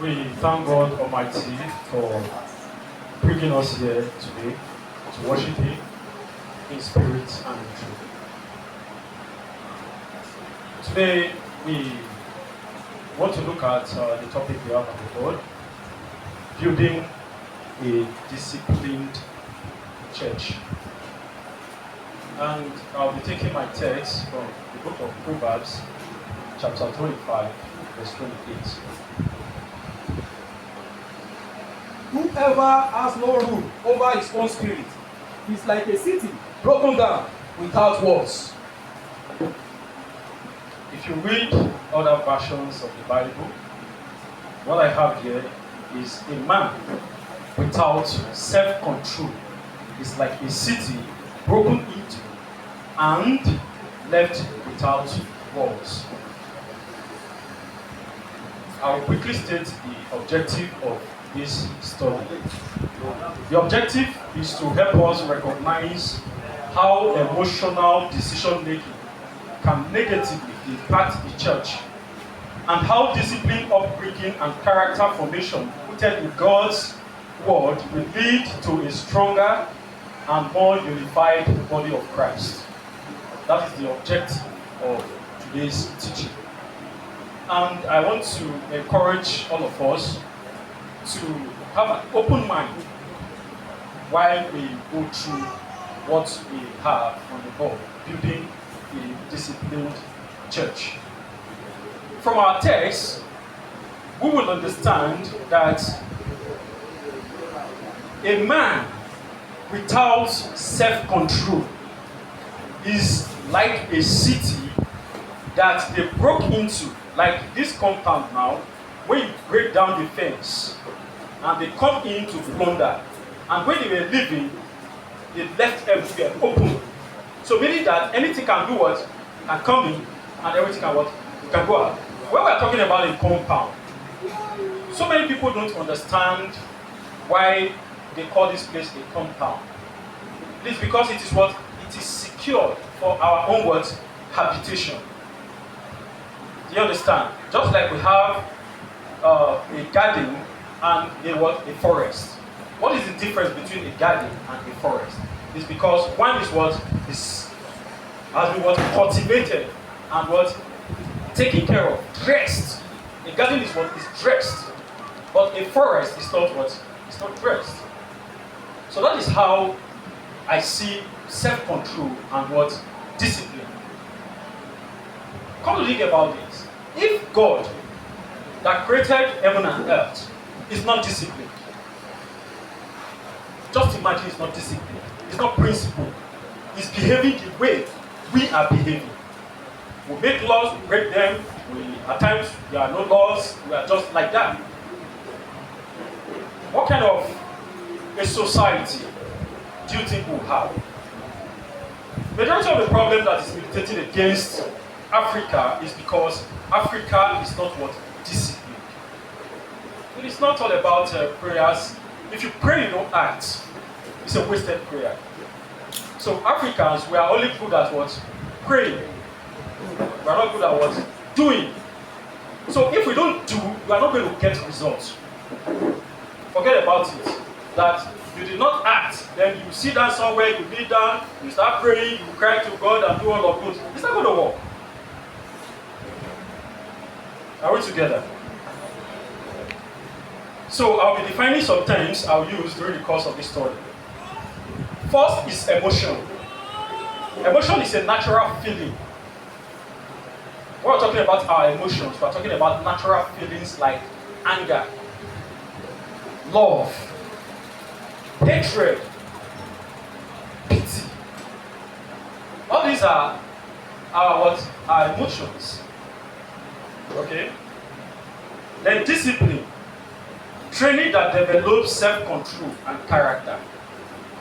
We thank God Almighty for bringing us here today to worship Him in spirit and in truth. Today, we want to look at the topic we have on the board, building a disciplined church. And I'll be taking my text from the book of Proverbs, chapter 25, verse 28. Whoever has no rule over his own spirit is like a city broken down without walls. If you read other versions of the Bible, what I have here is a man without self-control is like a city broken into and left without walls. I will quickly state the objective of this study. The objective is to help us recognize how emotional decision making can negatively impact the church, and how discipline, upbringing, and character formation rooted in God's word will lead to a stronger and more unified body of Christ. That is the objective of today's teaching. And I want to encourage all of us to have an open mind while we go through what we have on the board, building a disciplined church. From our text, we will understand that a man without self-control is like a city that they broke into, like this compound now, when you break down the fence and they come in to plunder, and when they were leaving, they left everywhere open. So meaning that anything can do what? Can come in, and everything can what? Can go out. When we are talking about a compound, so many people don't understand why they call this place a compound. It is because it is what? It is secured for our own what? Habitation. Do you understand? Just like we have a garden and a forest. What is the difference between a garden and a forest? It's because one is what is has been what cultivated and what taken care of, dressed. A garden is what is dressed, but a forest is not what? It's not dressed. So that is how I see self-control and what? Discipline. Come to think about this. If God that created heaven and earth is not disciplined, just imagine it's not disciplined, it's not principled, it's behaving the way we are behaving. We make laws, we break them, at times there are no laws, we are just like that. What kind of a society do you think we'll have? Majority of the problem that is militating against Africa is because Africa is not what? Disciplined. It is not all about prayers. If you pray, you don't act. It's a wasted prayer. So Africans, we are only good at what? Praying. We are not good at what? Doing. So if we don't do, we are not going to get results. Forget about it. That you did not act, then you sit down somewhere, you kneel down, you start praying, you cry to God and do all of those. It's not going to work. Are we together? So I'll be defining some terms I'll use during the course of this story. First is emotion. Emotion is a natural feeling. When we're talking about our emotions, we're talking about natural feelings like anger, love, hatred, pity. All these are our what? Our emotions. Okay? Then discipline. Training that develops self-control and character.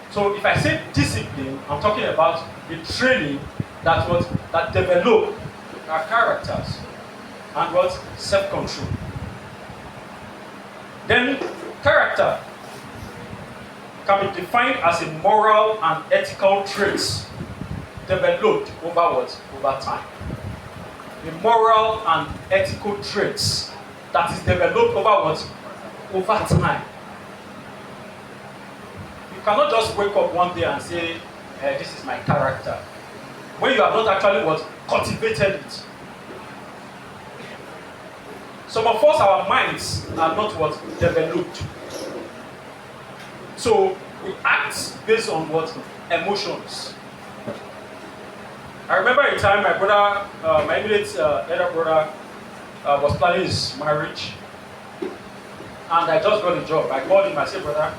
So if I say discipline, I'm talking about the training that develop our characters and what? Self-control. Then character can be defined as a moral and ethical traits developed over what? Over time. The moral and ethical traits that is developed over what? Over time. You cannot just wake up one day and say, this is my character, when you have not actually what? Cultivated it. Some of us, our minds are not what? Developed. So we act based on what? Emotions. I remember a time my brother, my immediate elder brother, was planning his marriage, and I just got a job. I called him. I said, brother,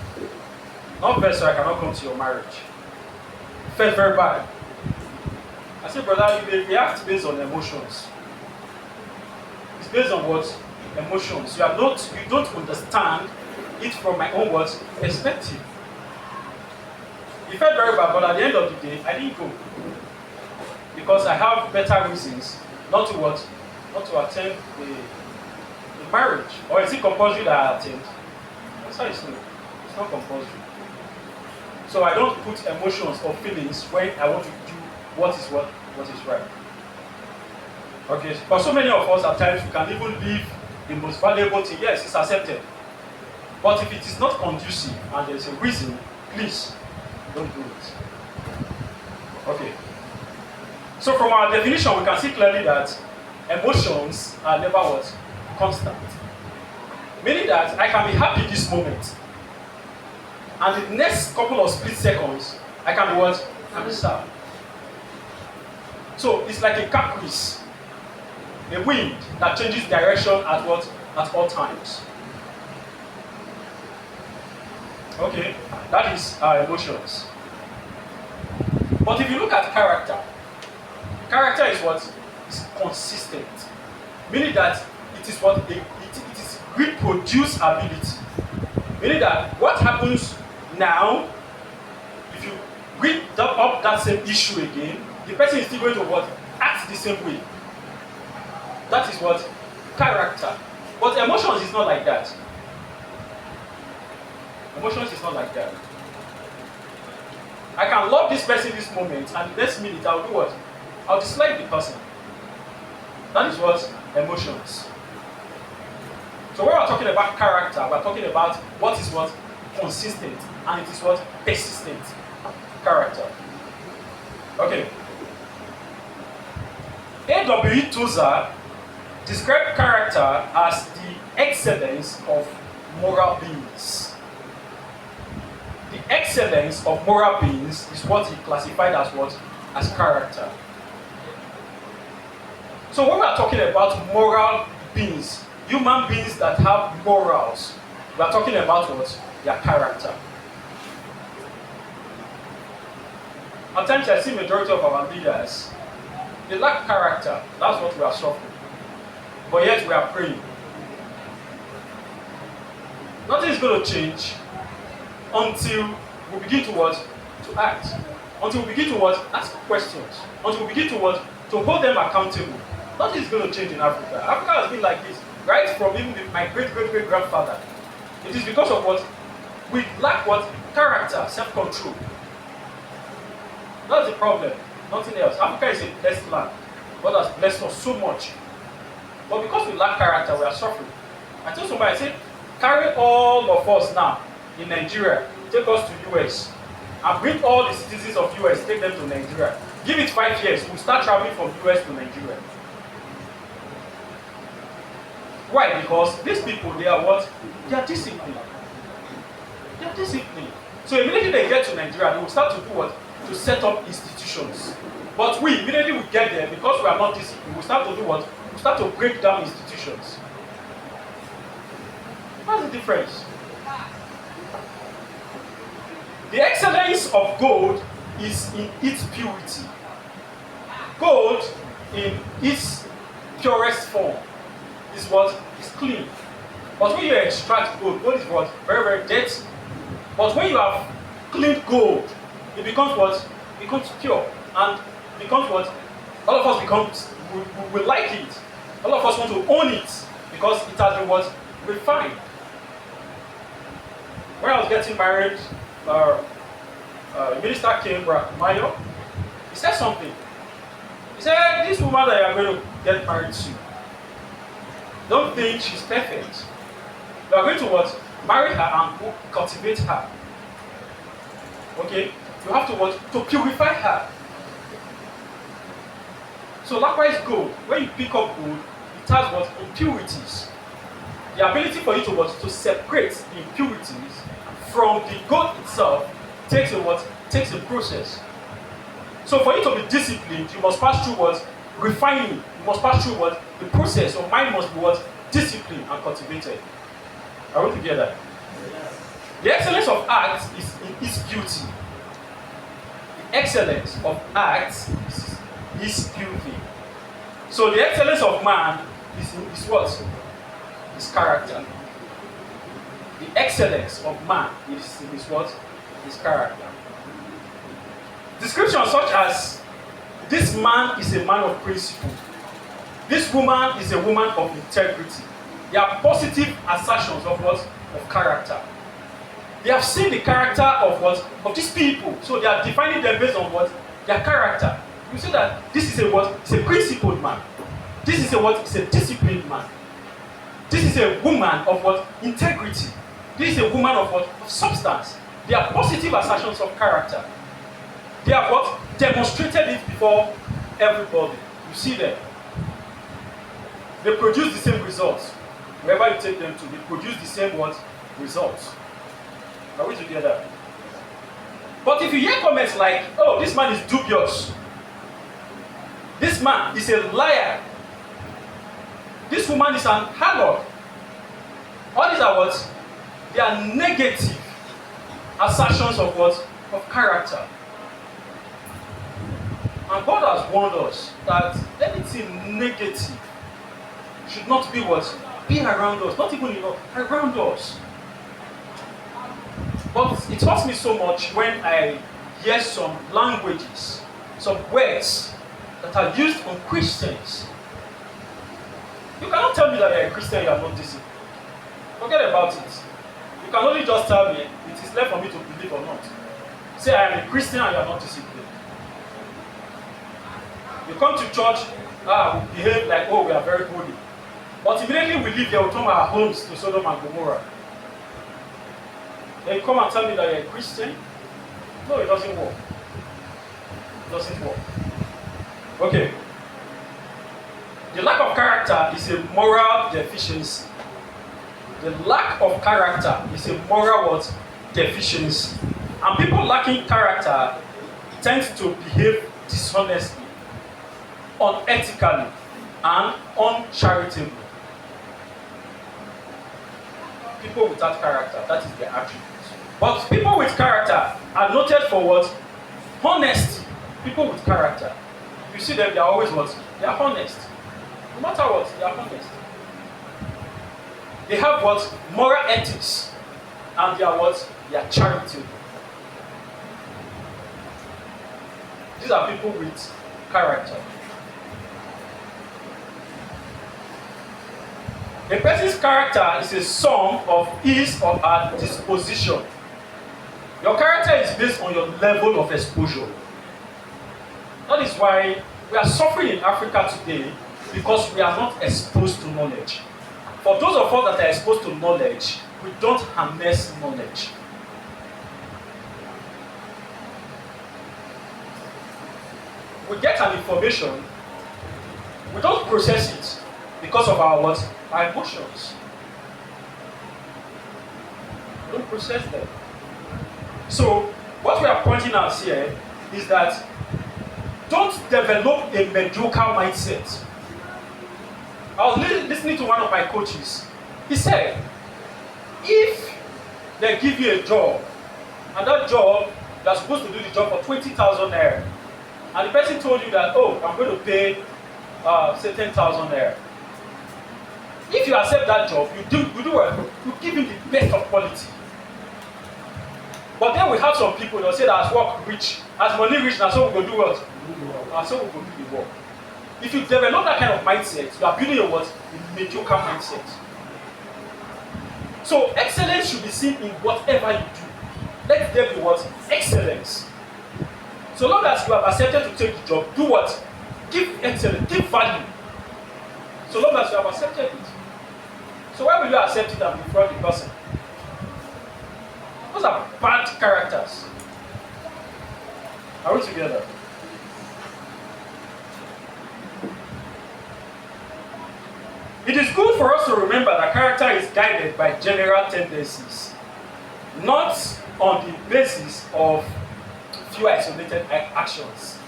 not best, so I cannot come to your marriage. It felt very bad. I said, brother, you react based on emotions. It's based on what? Emotions. You don't understand it from my own what? Perspective. It felt very bad, but at the end of the day, I didn't go. Because I have better reasons not to what? Not to attend the marriage. Or is it compulsory that I attend? That's how it's not. It's not compulsory. So I don't put emotions or feelings when I want to do what is right. Okay, for so many of us at times we can even leave the most valuable thing. Yes, it's accepted. But if it is not conducive and there's a reason, please don't do it. Okay. So from our definition, we can see clearly that emotions are never what? Constant. Meaning that I can be happy this moment, and the next couple of split seconds, I can be what? I can be sad. So it's like a caprice, a wind that changes direction at what? At all times. Okay, that is our emotions. But if you look at character, character is what? Is consistent. Meaning that it is what? It is reproduce ability. Meaning that what happens now, if you read up that same issue again, the person is still going to what? Act the same way. That is what? Character. But emotions is not like that. Emotions is not like that. I can love this person this moment, and the next minute I'll do what? I'll dislike the person. That is what? Emotions. So when we're talking about character, we're talking about what is what? Consistent, and it is what? Persistent. Character. Okay. A.W. Tozer described character as the excellence of moral beings. The excellence of moral beings is what he classified as what? As character. So when we are talking about moral beings, human beings that have morals, we are talking about what? Their character. At times I see majority of our leaders, they lack character. That's what we are suffering. But yet we are praying. Nothing is going to change until we begin to what? To act. Until we begin to what? Ask questions. Until we begin to what? To hold them accountable. Nothing is going to change in Africa. Africa has been like this right from even my great-great-great-grandfather. It is because of what? We lack what? Character, self-control. That's the problem. Nothing else. Africa is a blessed land. God has blessed us so much. But because we lack character, we are suffering. I told somebody, I said, carry all of us now in Nigeria, take us to US, and bring all the citizens of US, take them to Nigeria. Give it 5 years, we'll start traveling from US to Nigeria. Why? Because these people, they are what? They are disciplined. They are disciplined. So immediately they get to Nigeria, they will start to do what? To set up institutions. But we, immediately we get there, because we are not disciplined, we start to do what? We start to break down institutions. What's the difference? The excellence of gold is in its purity. Gold, in its purest form, is what? Is clean. But when you extract gold, gold is what? Very, very dirty. But when you have cleaned gold, it becomes what? It becomes pure. And becomes what? All of us becomes, we like it. All of us want to own it because it has been what? Refined. When I was getting married, minister came, Mayo, he said something. He said, this woman that you are going to get married to, Don't think she's perfect. You are going to what? Marry her and cultivate her. Okay? You have to what? To purify her. So likewise gold, when you pick up gold, it has what? Impurities. The ability for you to what? To separate the impurities from the gold itself takes a what? Takes a process. So for you to be disciplined, you must pass through what? Refining. You must pass through what? The process. Your mind must be what? Disciplined and cultivated. Are we together? The excellence of acts is in its beauty. The excellence of acts is beauty. So the excellence of man is what? His character. The excellence of man is what? His character. Descriptions such as this man is a man of principle. This woman is a woman of integrity. They are positive assertions of what? Of character. They have seen the character of what? Of these people. So they are defining them based on what? Their character. You see that this is a what? It's a principled man. This is a what? It's a disciplined man. This is a woman of what? Integrity. This is a woman of what? Of substance. They are positive assertions of character. They have what? Demonstrated it before everybody. You see them. They produce the same results. Wherever you take them to, they produce the same what? Results. Are we together? But if you hear comments like, oh, this man is dubious. This man is a liar. This woman is an harlot. All these are what? They are negative assertions of what? Of character. And God has warned us that anything negative should not be what? Be around us. Not even around us. But it hurts me so much when I hear some languages, some words that are used on Christians. You cannot tell me that you're a Christian and you are not disciplined. Forget about it. You can only just tell me it is left for me to believe or not. Say I am a Christian and you are not disciplined. You come to church, we behave like, oh, we are very holy. But immediately we leave here, we turn our homes to Sodom and Gomorrah. Then you come and tell me that you're a Christian? No, it doesn't work. It doesn't work. Okay. The lack of character is a moral deficiency. The lack of character is a moral what? Deficiency. And people lacking character tend to behave dishonestly, unethically, and uncharitably. People without character, that is their attribute. But people with character are noted for what? Honesty. People with character. You see them, they are always what? They are honest. No matter what, they are honest. They have what? Moral ethics. And they are what? They are charitable. These are people with character. A person's character is a sum of his or her disposition. Your character is based on your level of exposure. That is why we are suffering in Africa today, because we are not exposed to knowledge. For those of us that are exposed to knowledge, we don't harness knowledge. We get an information, we don't process it because of our what? Our emotions. We don't process them. So, what we are pointing out here is that don't develop a mediocre mindset. I was listening to one of my coaches. He said, if they give you a job, and that job, you're supposed to do the job for 20,000 naira, and the person told you that, oh, I'm going to pay, say 10,000 naira. If you accept that job, you do well, you give him the best of quality. But then we have some people that say that as work rich, as money rich, now so we go do what? So we go do the work. If you develop that kind of mindset, you are building a what? A mediocre mindset. So excellence should be seen in whatever you do. Let there be what? Excellence. So long as you have accepted to take the job, do what? Give excellence, give value. So long as you have accepted it. So why will you accept it and befriend the person? Those are bad characters. Are we together? It is good for us to remember that character is guided by general tendencies, not on the basis of few isolated actions.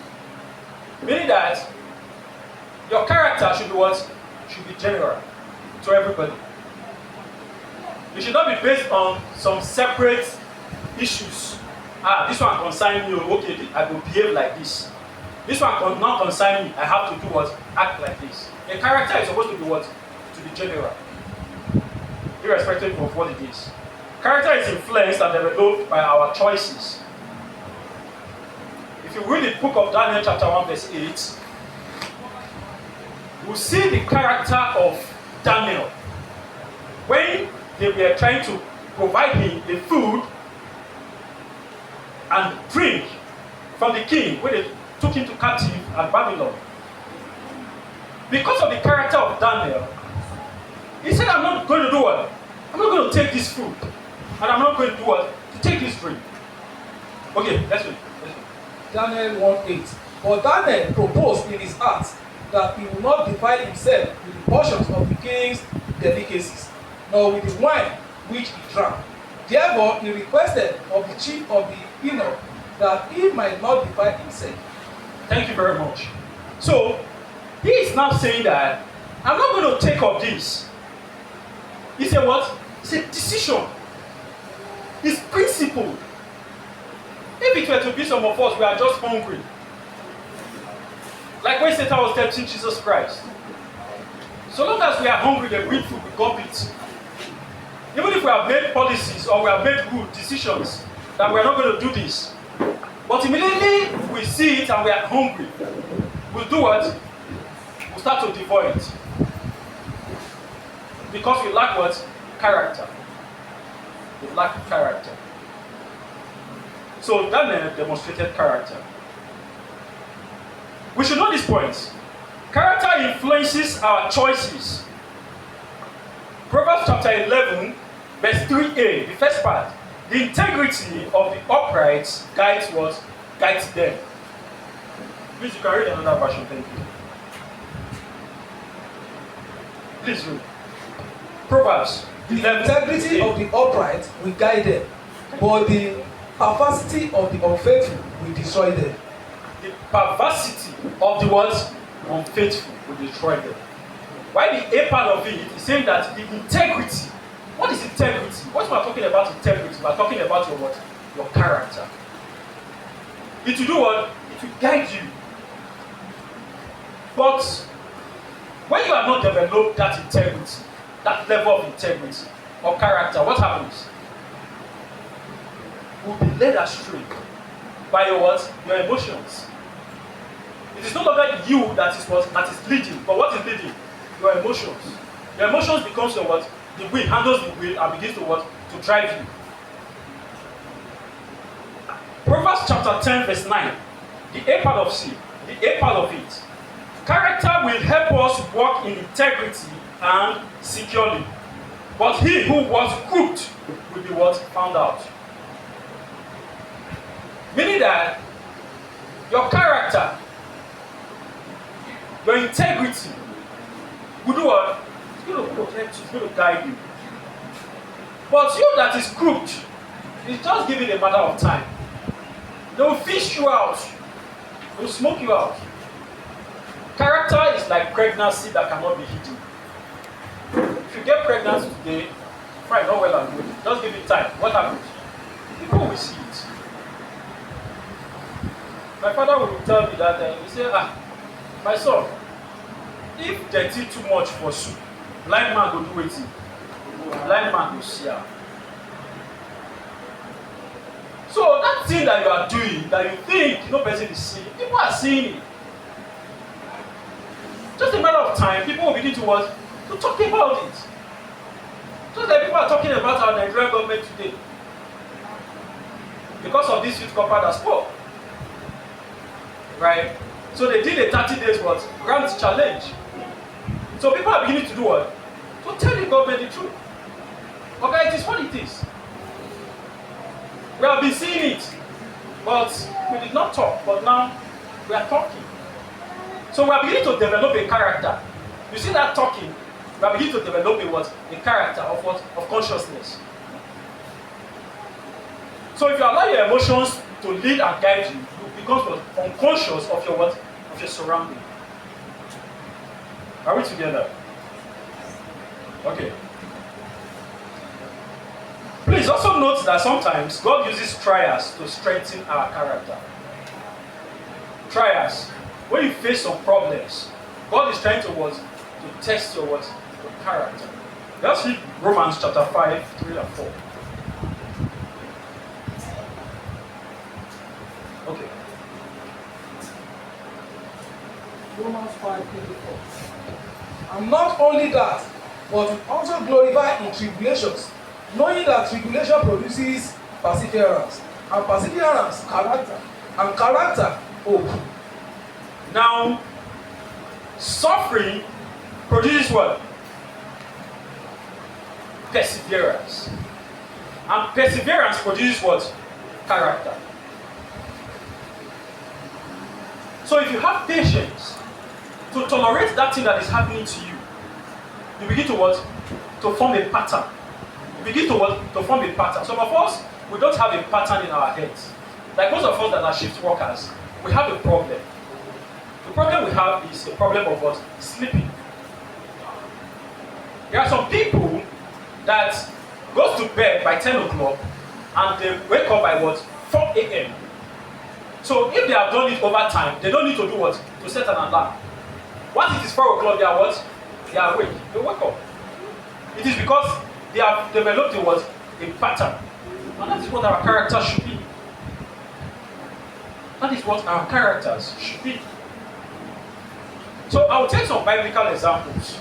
Meaning that your character should be what? Should be general to everybody. It should not be based on some separate issues. This one concerns me, okay, I will behave like this. This one not concern me, I have to do what? Act like this. A character is supposed to be what? To be general, irrespective of what it is. Character is influenced and developed by our choices. If you read the book of Daniel chapter 1 verse 8, you will see the character of Daniel when they were trying to provide him the food and drink from the king when they took him to captive at Babylon. Because of the character of Daniel, he said, I'm not going to do what? I'm not going to take this food. And I'm not going to do what? To take this drink. Okay, let's read. Daniel 1:8. But Daniel proposed in his heart that he would not defile himself with the portions of the king's delicacies, nor with the wine which he drank. Therefore he requested of the chief of the eunuch that he might not defile himself. Thank you very much. So, he is now saying that I'm not going to take of this. He said what? It's a decision. It's principle. If it were to be some of us, we are just hungry. Like when Satan was tempting Jesus Christ. So long as we are hungry, they bring food, we go eat. Even if we have made policies or we have made good decisions that we are not going to do this. But immediately we see it and we are hungry. We'll do what? We'll start to devour it. Because we lack what? Character. We lack character. So Daniel demonstrated character. We should know these points. Character influences our choices. Proverbs chapter 11, verse 3a, the first part. The integrity of the upright guides what? Guides them. Please, you can read another version, thank you. Please read. Proverbs. The integrity of the upright will guide them, but the perversity of the unfaithful will destroy them. The perversity of the what? Unfaithful will destroy them. Why the A part of it is saying that the integrity. What is integrity? What we are talking about integrity, we are talking about your what? Your character. It will do what? It will guide you. But when you have not developed that integrity, that level of integrity or character, what happens? You will be led astray by your what? Your emotions. It is no longer you that is what? That is leading, but what is leading? Your emotions. Your emotions becomes your what? The wheel, handles the wheel and begins to what? To drive you. Proverbs chapter 10 verse 9. The A part of C. The A part of it. Character will help us walk in integrity and securely. But he who was crooked will be what? Found out. Meaning that your character, your integrity will do what? It's going to protect you, it's going to guide you. But you that is crooked, it's just giving a matter of time. They will fish you out. They will smoke you out. Character is like pregnancy that cannot be hidden. If you get pregnant today, fine, not well and good. Just give it time. What happens? People will see it. My father will tell me that he say, my son, if dirty too much for soup, blind man go do wetin? Blind man go see am. So that thing that you are doing, that you think no person is seeing, people are seeing it. Just a matter of time, people will begin to what? To talk about it. Just like people are talking about our Nigerian government today. Because of this youth corporate that spoke. Right? So they did a 30 days what? Grant challenge. So people are beginning to do what? to tell the government the truth. Okay, it is what it is. We have been seeing it, but we did not talk, but now we are talking. So we are beginning to develop a character. You see that talking, we are beginning to develop a what? A character of what? Of consciousness. So if you allow your emotions to lead and guide you, you become what? Unconscious of your what? Of your surrounding. Are we together? Okay. Please also note that sometimes God uses trials to strengthen our character. Trials. When you face some problems, God is trying to what? To test your what? Your character. Let's read Romans chapter 5, 3 and 4. Okay. Romans 5:24. And not only that, but we also glorify in tribulations, knowing that tribulation produces perseverance, and perseverance, character, and character, hope. Now, suffering produces what? Perseverance. And perseverance produces what? Character. So if you have patience to tolerate that thing that is happening to you, you begin to what? To form a pattern. You begin to what? To form a pattern. Some of us, we don't have a pattern in our heads. Like most of us that are shift workers, we have a problem. The problem we have is a problem of what? Sleeping. There are some people that goes to bed by 10 o'clock and they wake up by what? 4 a.m. So if they have done it over time, they don't need to do what? To set an alarm. Once it is 4 o'clock, they are what? They are awake. They wake up. It is because they have developed a what? A pattern. And that is what our characters should be. That is what our characters should be. So I will take some biblical examples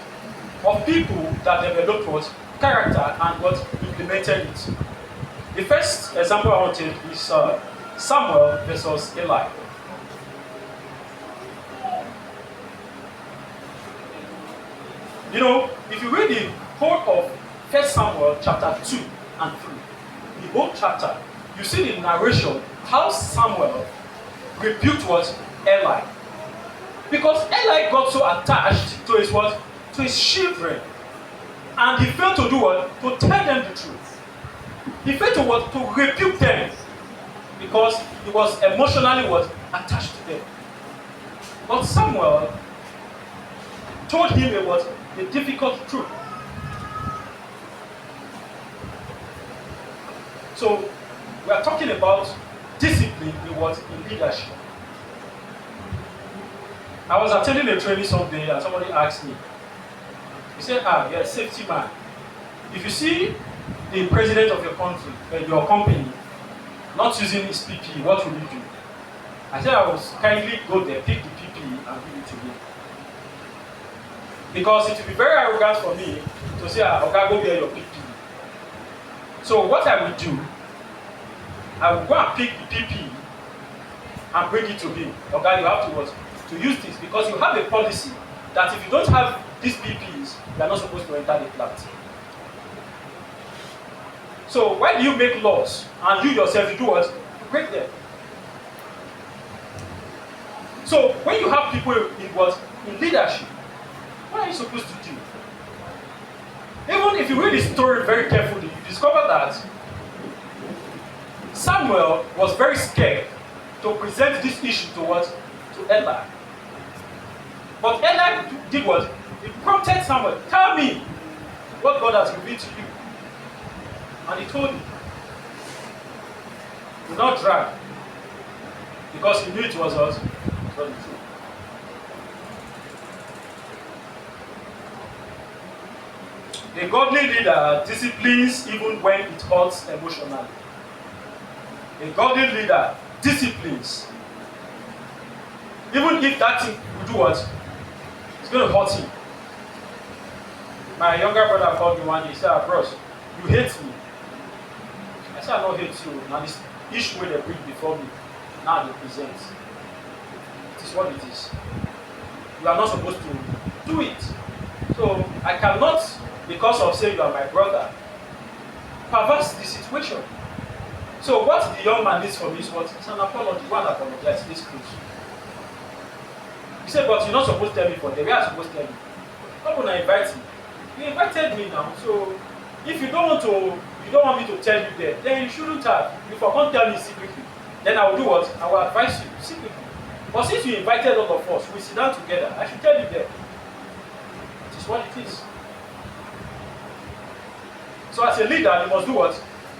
of people that developed what? Character and what? Implemented it. The first example I want to take is Samuel versus Eli. You know, if you read the whole of 1 Samuel chapter 2 and 3, the whole chapter, you see the narration how Samuel rebuked what? Eli. Because Eli got so attached to his what? To his children. And he failed to do what? To tell them the truth. He failed to what? To rebuke them. Because he was emotionally what? Attached to them. But Samuel told him a what? A difficult truth. So we are talking about discipline in what? In leadership. I was attending a training someday and somebody asked me, he said, you're a safety man. If you see the president of your country, your company, not using his PPE, what will you do? I said I will kindly go there, pick the PPE and give it to him. Because it will be very arrogant for me to say, okay, go wear your PPE. So what I will do, I will go and pick the PPE and bring it to him. Okay, you have to what? To use this because you have a policy that if you don't have these PPEs, you are not supposed to enter the plant. So why do you make laws and you yourself you do what? You break them. So when you have people in what? In leadership, what are you supposed to do? Even if you read the story very carefully, you discover that Samuel was very scared to present this issue to what? To Eli. But Eli did what? He prompted Samuel, tell me what God has revealed to you. And he told him, do not drag. Because he knew it was us. It was the truth. A godly leader disciplines even when it hurts emotionally. A godly leader disciplines. Even if that thing will do what? It's going to hurt him. My younger brother called me one day. He said, bros, you hate me. I said, I don't hate you. Now this issue they bring before me, now they present. It is what it is. You are not supposed to do it. So I cannot because of saying you are my brother, perverts the situation. So what the young man needs from me is what? It's an apology. One apologize, this close. He said, but you're not supposed to tell me for them. We are supposed to tell you. Not when I invite you. You invited me now. So if you don't want me to tell you there, then you shouldn't have. If I can't tell me secretly, then I will do what? I will advise you secretly. But since you invited all of us, we sit down together, I should tell you there. It is what it is. So as a leader, you must do what?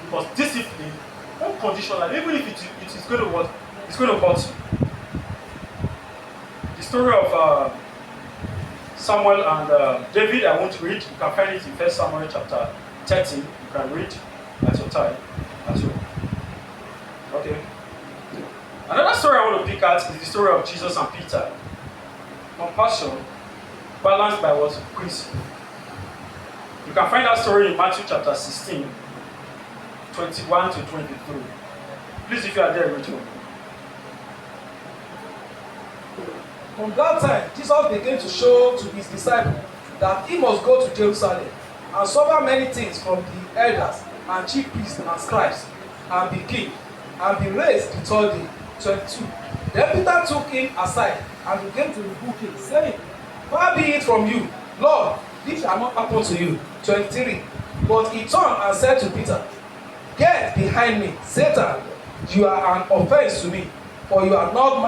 You must discipline unconditionally, even if it is going to what? It's going to hurt you. The story of Samuel and David, I want to read. You can find it in 1 Samuel chapter 13. You can read at your time as well. Okay. Another story I want to pick at is the story of Jesus and Peter. Compassion balanced by what? Principle. You can find that story in Matthew chapter 16, 21 to 23. Please, if you are there, read for me. From that time, Jesus began to show to his disciples that he must go to Jerusalem and suffer many things from the elders and chief priests and scribes, and be killed, and be raised the third day. 22. Then Peter took him aside and began to rebuke him, saying, far be it from you, Lord, this shall not happen to you. 23. But he turned and said to Peter, get behind me, Satan, you are an offense to me, for you are not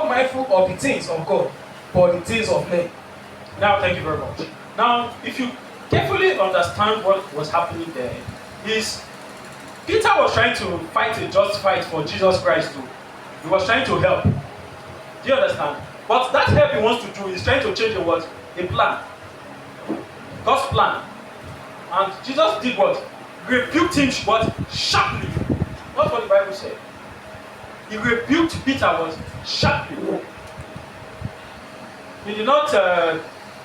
mindful of the things of God, but the things of men. Now, thank you very much. Now, if you carefully understand what was happening there, is Peter was trying to fight a just fight for Jesus Christ too. He was trying to help. Do you understand? But that help he wants to do is trying to change a what? A plan. God's plan. And Jesus did what? Rebuked him what? Sharply. That's what the Bible said. He rebuked Peter what? Sharply. He did not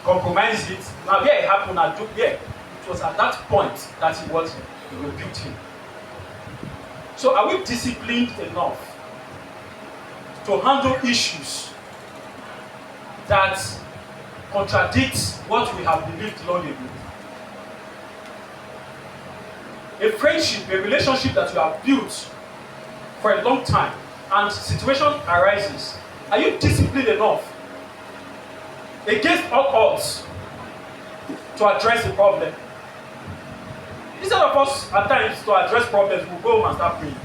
compromise it. Now here it happened it was at that point that he rebuked him. So are we disciplined enough to handle issues that contradict what we have believed long ago? A friendship, a relationship that you have built for a long time, and situation arises. Are you disciplined enough against all odds to address the problem? Instead of us at times to address problems, we'll go home and start praying.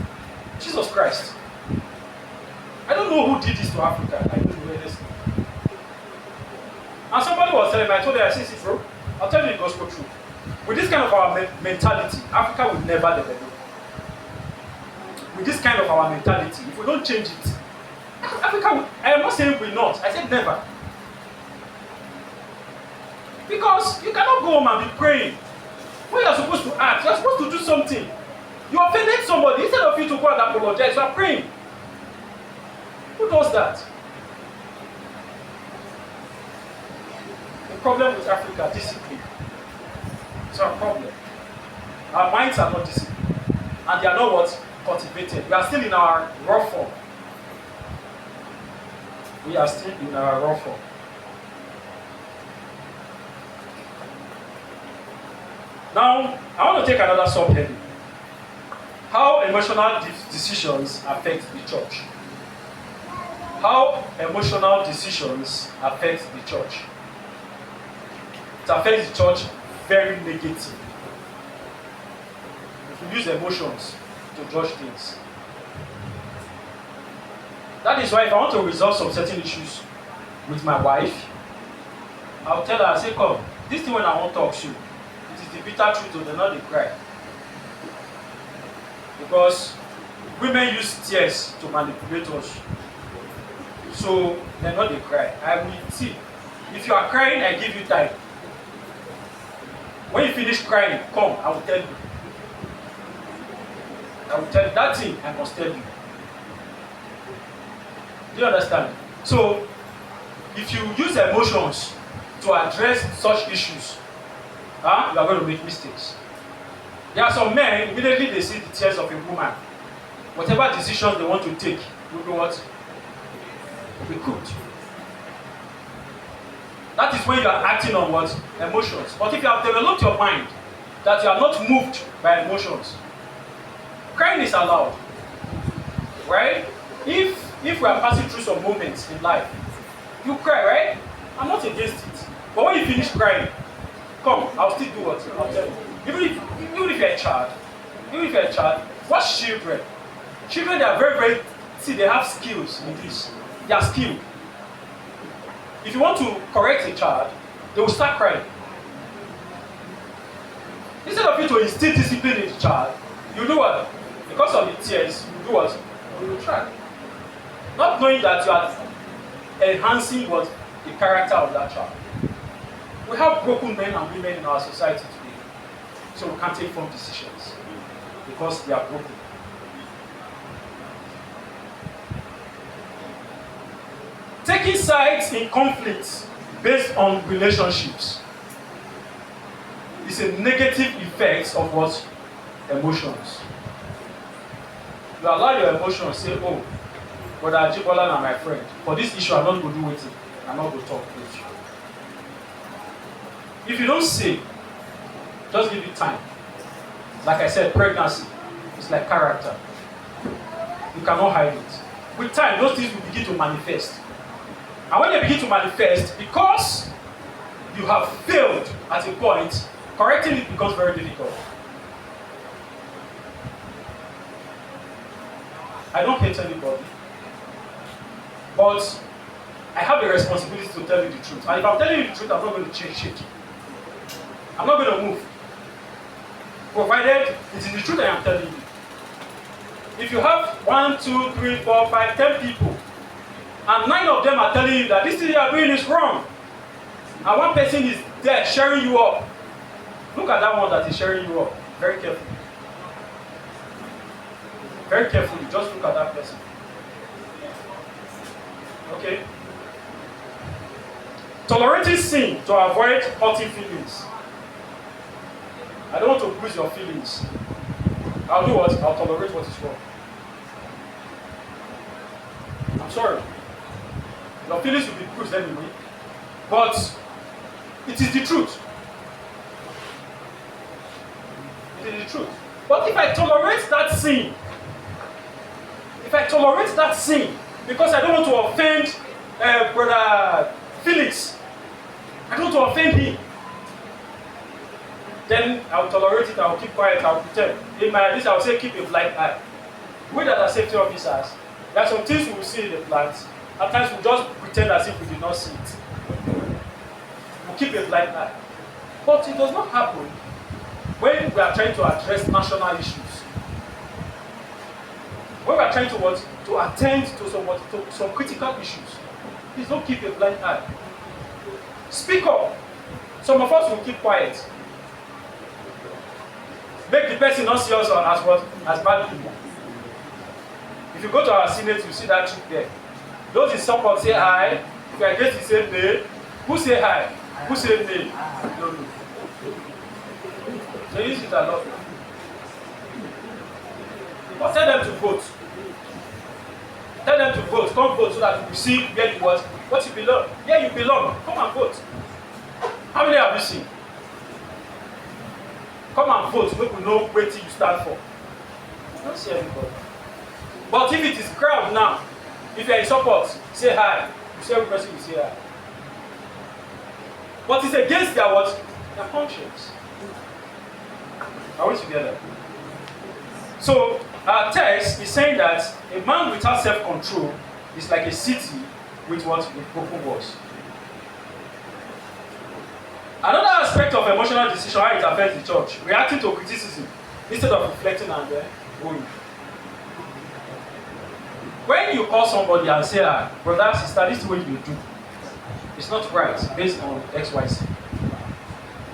Jesus Christ. I don't know who did this to Africa. I don't know anything. And somebody was telling me, I told her, I said, see, bro, I'll tell you the gospel truth. With this kind of our mentality, Africa will never develop. With this kind of our mentality, if we don't change it, Africa will, I am not saying we're not, I said never. Because you cannot go home and be praying. When you are supposed to act, you are supposed to do something. You offended somebody, instead of you to go and apologize, you are praying. Who does that? The problem with Africa, discipline. It's our problem. Our minds are not disciplined. And they are not what? Cultivated. We are still in our raw form. We are still in our raw form. Now, I want to take another subheading. How emotional decisions affect the church. How emotional decisions affect the church. It affects the church very negatively. If we use emotions to judge things. That is why if I want to resolve some certain issues with my wife, I'll tell her, I say, come, this thing when I want to talk to you, it is the bitter truth, or they're not the cry. Because women use tears to manipulate us. So they're not the cry. I will see. If you are crying, I give you time. When you finish crying, come, I will tell you. I will tell you that thing, I must tell you. Do you understand? So, if you use emotions to address such issues, you are going to make mistakes. There are some men, immediately they see the tears of a woman. Whatever decisions they want to take, will be what? Be good. That is when you are acting on what? Emotions. But if you have developed your mind that you are not moved by emotions, crying is allowed. Right? If we are passing through some moments in life, you cry, right? I'm not against it. But when you finish crying, come, I'll still do what I'll tell you. Even if you're a child, watch children. Children, they are very, see, they have skills in this. They are skilled. If you want to correct a child, they will start crying. Instead of you to instill discipline in the child, you do what? Because of the tears, you do what? You will try. Not knowing that you are enhancing what? The character of that child. We have broken men and women in our society today. So we can't take firm decisions because they are broken. Taking sides in conflicts based on relationships is a negative effect of what? Emotions. You allow your emotions say, oh, Brother Ajibola na my friend. For this issue, I'm not going to do it. I'm not going to talk with you. If you don't say, just give it time. Like I said, pregnancy is like character. You cannot hide it. With time, those things will begin to manifest. And when they begin to manifest, because you have failed at a point, correcting it becomes very difficult. I don't hate anybody, but I have a responsibility to tell you the truth. And if I'm telling you the truth, I'm not going to change shit. I'm not going to move. Provided it is the truth I am telling you. If you have 1, 2, 3, 4, 5, 10 people, and 9 of them are telling you that this thing you are doing is wrong, and one person is there sharing you up, look at that one that is sharing you up very carefully. Very carefully, just look at that person. Okay? Tolerating sin to avoid hurting feelings. I don't want to bruise your feelings. I'll do what? I'll tolerate what is wrong. I'm sorry. Your feelings will be bruised anyway. But it is the truth. It is the truth. But if I tolerate that sin, because I don't want to offend Brother Felix, I don't want to offend him, then I'll tolerate it, I'll keep quiet, I'll pretend. In my list, I'll say keep a blind eye. We that are safety officers, there are some things we will see in the plants. At times we just pretend as if we did not see it. We'll keep a blind eye. But it does not happen when we are trying to address national issues. When we are trying to what? To attend to some critical issues. Please don't keep a blind eye. Speak up. Some of us will keep quiet. Make the person not see us as what? As bad people. If you go to our Senate, you see that trick there. Those in support say aye. If you are against, you say nay. Who say aye? Who say nay? No. They use it a lot. But tell them to vote. Tell them to vote. Come vote so that you see where you was, what you belong. Here you belong. Come and vote. How many have you seen? Come and vote so we know where you stand for. You don't see everybody. But if it is crowd now, if you are in support, say hi. You see every person, you say hi. But it's against their what? Their conscience. Are we together? So our text is saying that a man without self-control is like a city with what? With broken walls. Another aspect of emotional decision, how it affects the church, reacting to criticism instead of reflecting and then going. When you call somebody and say, brother, sister, this is what you do, it's not right based on XYZ.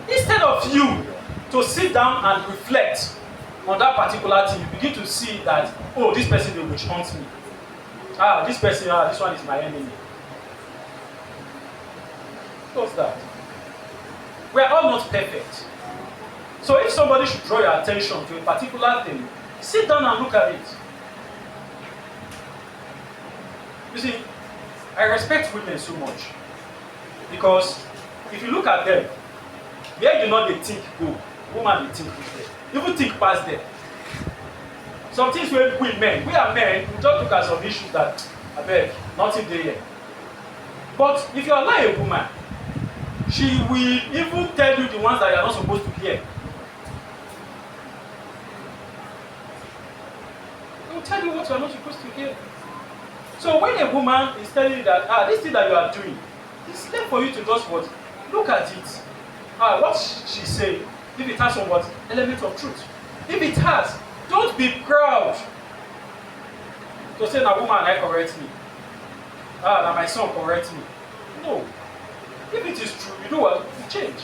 Instead of you to sit down and reflect on that particular thing, you begin to see that, oh, this person will witch hunt me. This person, this one is my enemy. What's that? We are all not perfect. So if somebody should draw your attention to a particular thing, sit down and look at it. You see, I respect women so much because if you look at them, where you know they think go, woman they think with them. Even think past them. Some things we men, we are men, we just look at some issues that, I beg, nothing there yet. But if you allow a woman, she will even tell you the ones that you are not supposed to hear. She will tell you what you are not supposed to hear. So when a woman is telling you that, this thing that you are doing, it's left for you to just what? Look at it. What she's saying, if it has some what? Element of truth. If it has, don't be proud to say, na woman I correct me. Na my son correct me. No. If it is true, you do what? You change.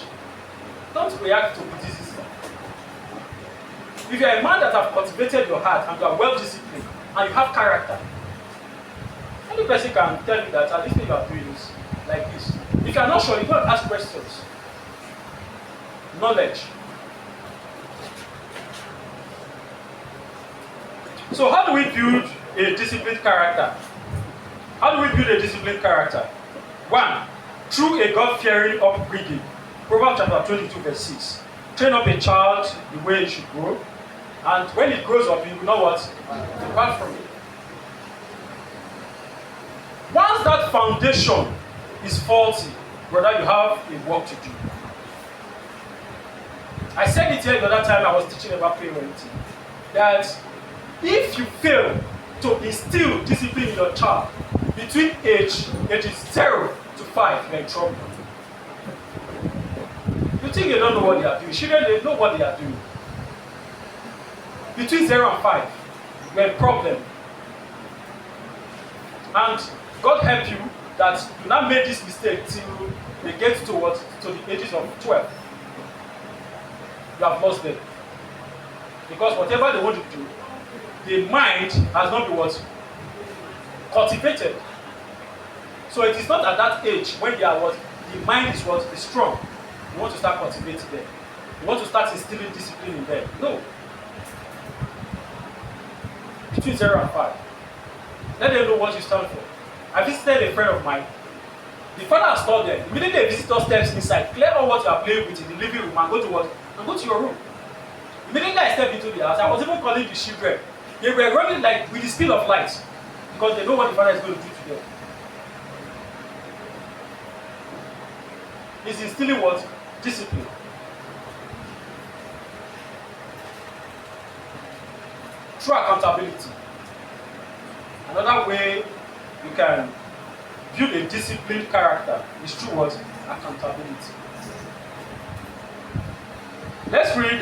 Don't react to criticism. If you are a man that have cultivated your heart and you are well disciplined and you have character, any person can tell you that this thing you are doing is like this. If you are not sure, you don't ask questions. Knowledge. So how do we build a disciplined character? How do we build a disciplined character? 1. Through a God-fearing upbringing. Proverbs chapter 22 verse 6. Train up a child the way he should grow, and when it grows up, you will know what? Depart from it. Once that foundation is faulty, brother, you have a work to do. I said it here the other time I was teaching about parenting, that if you fail to instill discipline in your child between ages 0 to 5, you're in trouble. You think you don't know what they are doing. Children, they know what they are doing. Between 0 and 5, you're in problem. And God help you that you not made this mistake till they get to what? To the ages of 12. You have lost them. Because whatever they want to do, the mind has not been what? Cultivated. So it is not at that age when they are what? The mind is what? Is strong. You want to start cultivating them. You want to start instilling discipline in them. No. Between 0 and 5. Let them know what you stand for. I visited a friend of mine. The father has told them, immediately the visitor steps inside, clear all what you are playing with in the living room and go to what? And go to your room. Immediately I stepped into the house, I was even calling the children. They were running like with the speed of light because they know what the father is going to do to them. He's instilling what? Discipline. Through accountability. Another way you can build a disciplined character is through what? Accountability. Let's read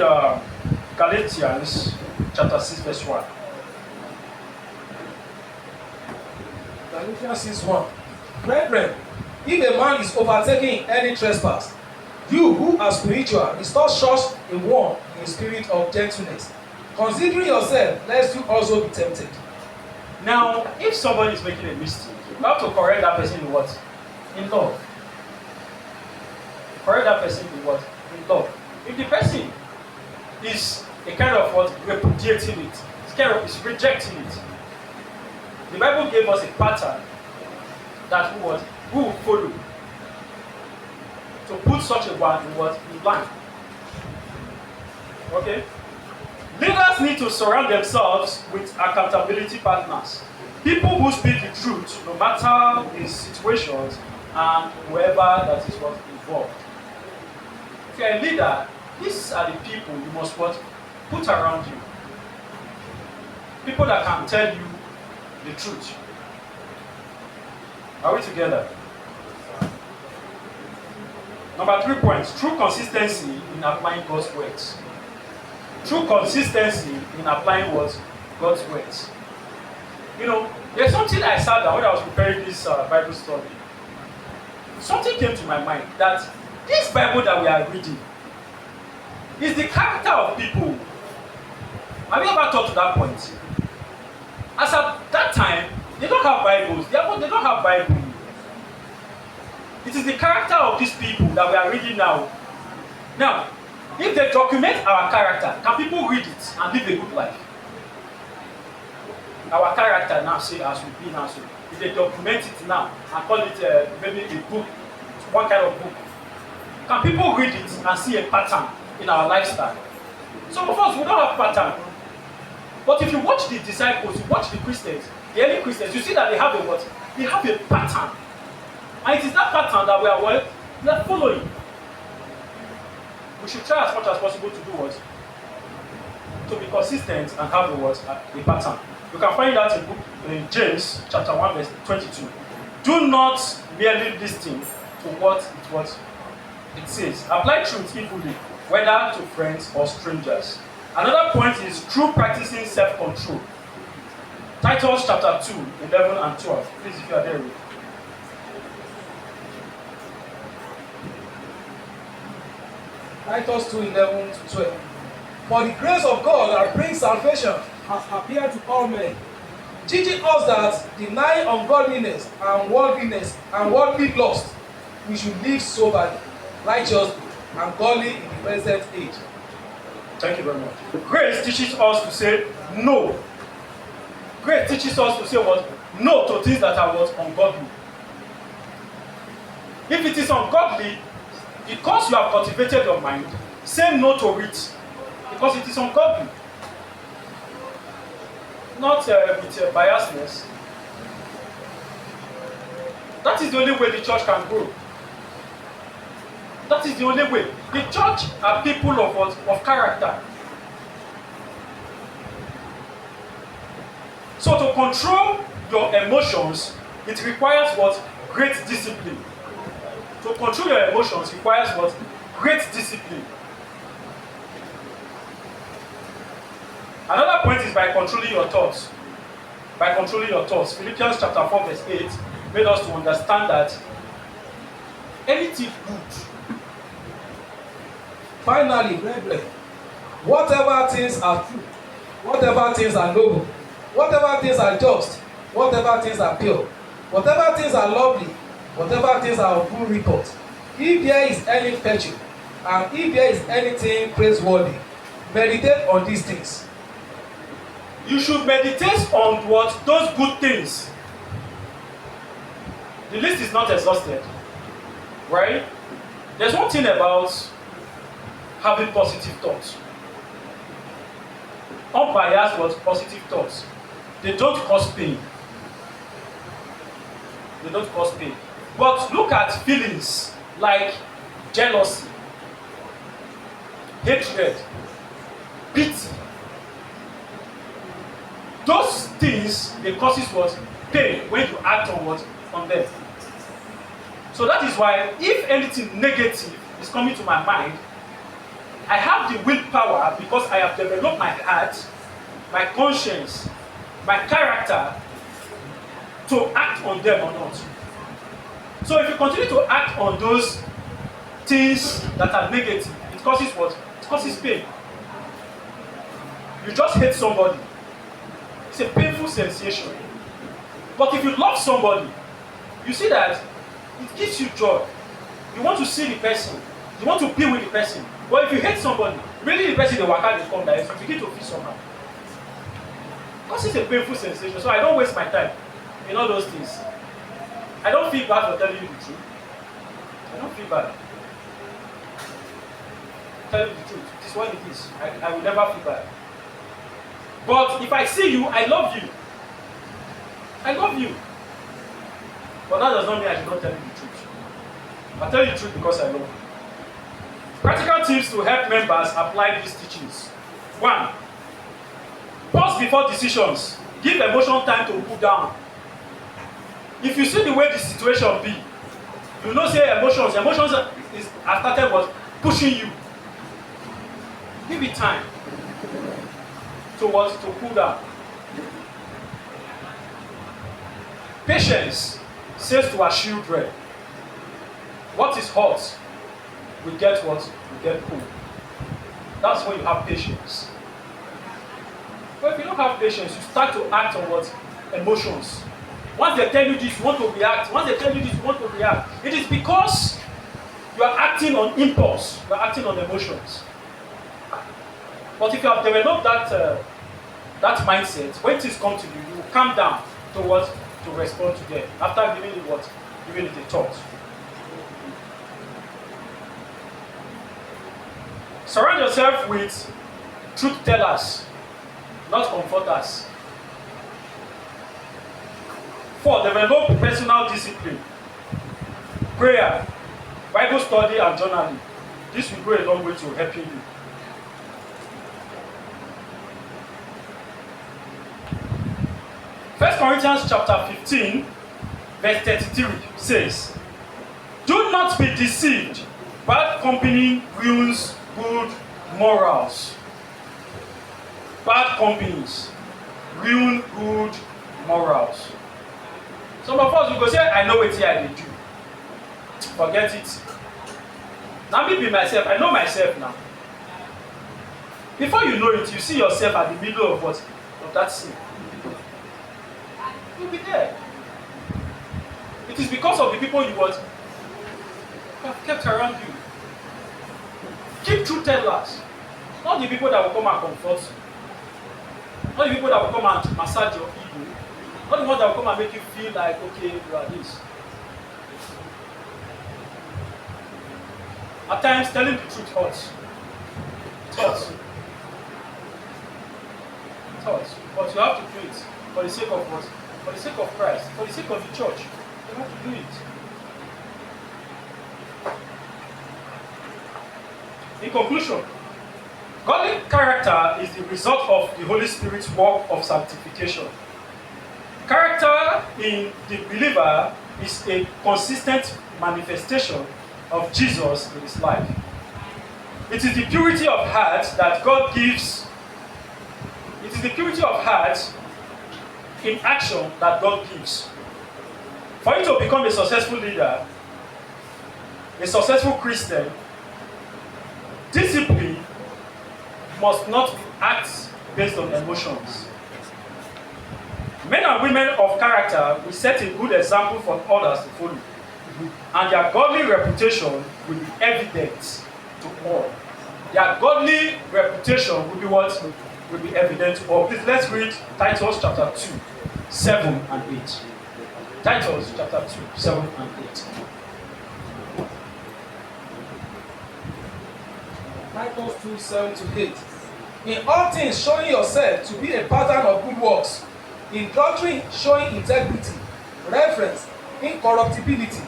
Galatians chapter 6 verse 1. Galatians 6:1. Brethren, if a man is overtaken in any trespass, you who are spiritual, restore such a one in a spirit of gentleness, considering yourself, lest you also be tempted. Now, if somebody is making a mistake, you have to correct that person in what? In love. Correct that person in what? In love. If the person is a kind of what? Repudiating it, is rejecting it. The Bible gave us a pattern that who will follow to put such a one in what? In line. Okay? Leaders need to surround themselves with accountability partners. People who speak the truth, no matter the situations and whoever that is what involved. If you're a leader, these are the people you must what? Put around you. People that can tell you the truth. Are we together? Number 3 points. True consistency in applying God's words. True consistency in applying what? God's words. You know, there's something I sat down when I was preparing this Bible study. Something came to my mind that this Bible that we are reading is the character of people. Have you ever thought to that point? As at that time, they don't have Bibles. They don't have Bible. It is the character of these people that we are reading now. Now, if they document our character, can people read it and live a good life? Our character now, say as we be now, so if they document it now and call it maybe a book, one kind of book, Can people read it and see a pattern in our lifestyle? Some of us, we don't have pattern. But if you watch the disciples, you watch the Christians, the early Christians, you see that they have a what? They have a pattern. And it is that pattern that we are what? We are following. We should try as much as possible to do what? To be consistent and have a what? A pattern. You can find that in James chapter 1 verse 22. Do not merely listen to what it says. Apply truth equally, whether to friends or strangers. Another point is through practicing self-control. Titus chapter 2, 11 and 12. Please, if you are there with me. Titus 2, 11 to 12. For the grace of God that brings salvation has appeared to all men, teaching us that denying ungodliness and worldly lust, we should live soberly, righteously, and godly in the present age. Thank you very much. Grace teaches us to say no. Grace teaches us to say what? No to things that are what? Ungodly. If it is ungodly, because you have cultivated your mind, say no to it. Because it is ungodly. Not with biasness. That is the only way the church can grow. That is the only way. The church are people of what? Of character. So to control your emotions, it requires what? Great discipline. To control your emotions requires what? Great discipline. Another point is by controlling your thoughts. By controlling your thoughts. Philippians chapter 4 verse 8 made us to understand that anything good. Finally, brethren, whatever things are true, whatever things are noble, whatever things are just, whatever things are pure, whatever things are lovely, whatever things are of good report, if there is any virtue, and if there is anything praiseworthy, meditate on these things. You should meditate on what? Those good things. The list is not exhausted, right? There's one thing about having positive thoughts. Unbiased what? Positive thoughts. They don't cause pain. They don't cause pain. But look at feelings like jealousy, hatred, pity. Those things, they causes what? Pain when you act on what? On them. So that is why if anything negative is coming to my mind, I have the willpower because I have developed my heart, my conscience, my character to act on them or not. So if you continue to act on those things that are negative, it causes what? It causes pain. You just hate somebody. It's a painful sensation. But if you love somebody, you see that it gives you joy. You want to see the person. You want to be with the person. But if you hate somebody, really the person they work out, they come there, you begin to feel somehow. Because it's a painful sensation, so I don't waste my time in all those things. I don't feel bad for telling you the truth. I don't feel bad. Tell you the truth. It is what it is. I will never feel bad. But if I see you, I love you. I love you. But that does not mean I should not tell you the truth. I tell you the truth because I love you. Practical tips to help members apply these teachings. 1. Pause before decisions. Give emotion time to cool down. If you see the way the situation be, you know say emotions are started was pushing you. Give it time to cool down. Patience says to our children, what is hot, we get what? We get cool. That's when you have patience. But if you don't have patience, you start to act on what? Emotions. Once they tell you this, you want to react. Once they tell you this, you want to react. It is because you are acting on impulse. You are acting on emotions. But if you have developed that mindset, when things come to you, you will calm down to what? To respond to them. After giving it what? Giving it a thought. Surround yourself with truth tellers, not comforters. 4, develop personal discipline. Prayer, Bible study, and journaling. This will go a long way to helping you. First Corinthians chapter 15, verse 33 says, "Do not be deceived. Bad company ruins good morals." Bad companies ruin good morals. Some of us will go say, "I know what I dey do." Forget it. Now me be myself. I know myself now. Before you know it, you see yourself at the middle of what? Of that sin. You'll be there. It is because of the people you want have kept around you. Keep truth tellers. Not the people that will come and comfort you. Not the people that will come and massage your ego. Not the ones that will come and make you feel like, okay, you are this. At times, telling the truth hurts. It hurts. It hurts. But you have to do it for the sake of what? For the sake of Christ. For the sake of the church. You have to do it. In conclusion, godly character is the result of the Holy Spirit's work of sanctification. Character in the believer is a consistent manifestation of Jesus in his life. It is the purity of heart that God gives. It is the purity of heart in action that God gives. For you to become a successful leader, a successful Christian, discipline must not act based on emotions. Men and women of character will set a good example for others to follow, and their godly reputation will be evident to all. Their godly reputation will be what? Will be evident to all. Please, let's read Titus chapter 2, 7 and 8. Titus chapter 2, 7 and 8. Titus 2, 7 to 8. In all things showing yourself to be a pattern of good works, in doctrine showing integrity, reverence, incorruptibility.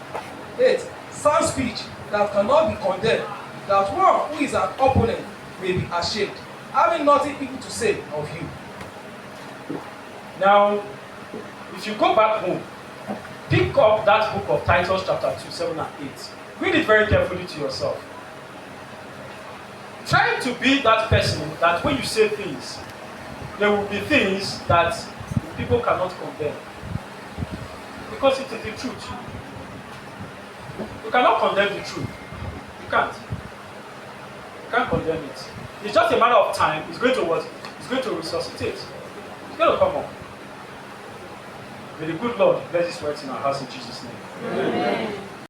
8. Sound speech that cannot be condemned, that one who is an opponent may be ashamed, having nothing evil to say of you. Now, if you go back home, pick up that book of Titus chapter 2, 7 and 8. Read it very carefully to yourself. Try to be that person that when you say things, there will be things that people cannot condemn. Because it is the truth. You cannot condemn the truth. You can't. You can't condemn it. It's just a matter of time. It's going to what? It's going to resuscitate. It's going to come up. May the good Lord bless His words in our house in Jesus' name. Amen.